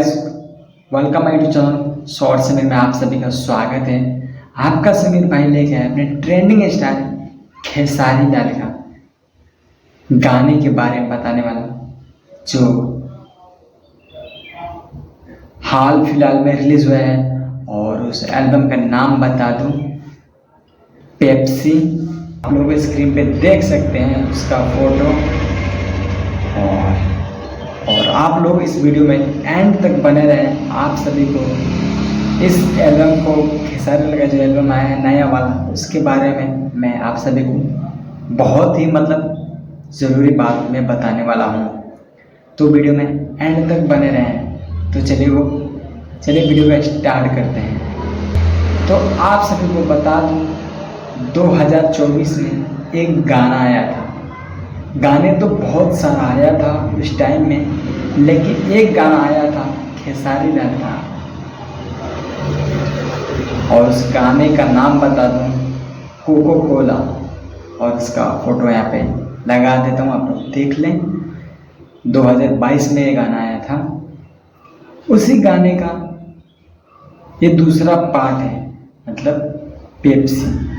Guys, welcome my YouTube channel short Sameer में आप सभी का स्वागत है। आपका समीर भाई लेके आए अपने ट्रेंडिंग स्टार खेसारी लाल का गाने के बारे में बताने वाला, जो हाल फिलहाल में रिलीज हुआ है। और उस एल्बम का नाम बता दूं, पेप्सी। आप लोग स्क्रीन पे देख सकते हैं उसका फोटो। और आप लोग इस वीडियो में एंड तक बने रहें। आप सभी को इस एल्बम को, खेसारी लाल का जो एल्बम आया है नया वाला, उसके बारे में मैं आप सभी को बहुत ही ज़रूरी बात मैं बताने वाला हूँ। तो वीडियो में एंड तक बने रहें। तो चलिए वीडियो का स्टार्ट करते हैं। तो आप सभी को बता दूँ, 2024 में एक गाना आया था। गाने तो बहुत सारा आया था उस टाइम में, लेकिन एक गाना आया था खेसारी लाल का, और उस गाने का नाम बता दूं, कोको कोला। और इसका फोटो यहाँ पे लगा देता हूँ, आप लोग देख लें। 2022 में ये गाना आया था। उसी गाने का ये दूसरा पार्ट है, मतलब पेप्सी।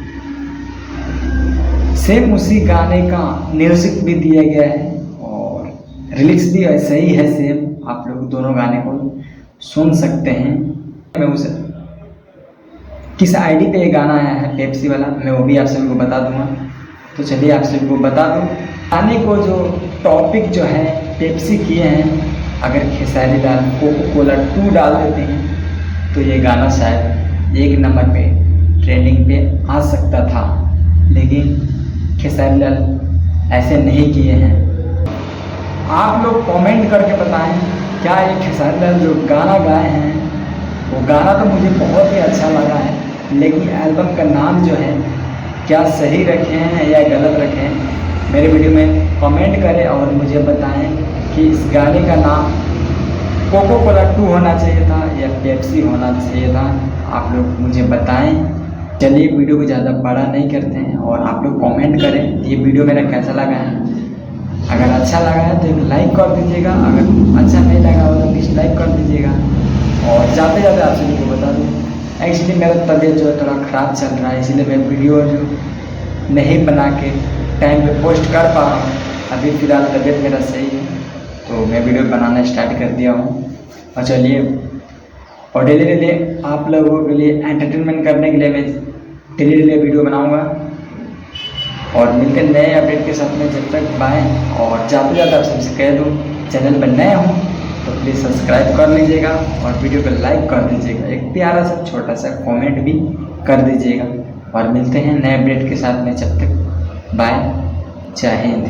सेम उसी गाने का म्यूजिक भी दिया गया है और लिरिक्स भी ऐसे ही है सेम। आप लोग दोनों गाने को सुन सकते हैं। मैं उसे किस आईडी पे ये गाना आया है पेप्सी वाला, मैं वो भी आप सभी को बता दूंगा। तो चलिए आप सभी को बता दूं, गाने को जो टॉपिक जो है पेप्सी किए हैं। अगर खेसारी लाल कोको कोला 2 डाल देते हैं तो ये गाना शायद 1 नंबर पे ट्रेंडिंग पे आ सकता था, लेकिन खेसारी लाल ऐसे नहीं किए हैं। आप लोग कमेंट करके बताएं, क्या ये खेसारी लाल जो गाना गाए हैं वो गाना तो मुझे बहुत ही अच्छा लगा है, लेकिन एल्बम का नाम जो है क्या सही रखे हैं या गलत रखे हैं। मेरे वीडियो में कमेंट करें और मुझे बताएं कि इस गाने का नाम कोको कोला 2 होना चाहिए था या पेप्सी होना चाहिए था। आप लोग मुझे बताएं। चलिए वीडियो को ज़्यादा बड़ा नहीं करते हैं और आप लोग कमेंट करें ये वीडियो मेरा कैसा लगा है। अगर अच्छा लगा है तो एक लाइक कर दीजिएगा, अगर अच्छा नहीं लगा हो तो डिसलाइक कर दीजिएगा। और जाते जाते आप सभी को बता दूँ, एक्चुअली मेरा तबीयत जो है थोड़ा ख़राब चल रहा है, इसलिए मैं वीडियो जो नहीं बना के टाइम पे पोस्ट कर पा रहा हूँ। अभी फ़िलहाल तबीयत मेरा सही है तो मैं वीडियो बनाना स्टार्ट कर दिया हूँ। और चलिए, और डेली आप लोगों के लिए एंटरटेनमेंट करने के लिए मैं डेली वीडियो बनाऊंगा। और मिलकर नए अपडेट के साथ में, जब तक बाय। और जाते जाते आप सबसे कह दूँ, चैनल पर नए हों तो प्लीज़ सब्सक्राइब कर लीजिएगा और वीडियो को लाइक कर दीजिएगा। एक प्यारा सा छोटा सा कमेंट भी कर दीजिएगा। और मिलते हैं नए अपडेट के साथ में, जब तक बाय। जय हिंद।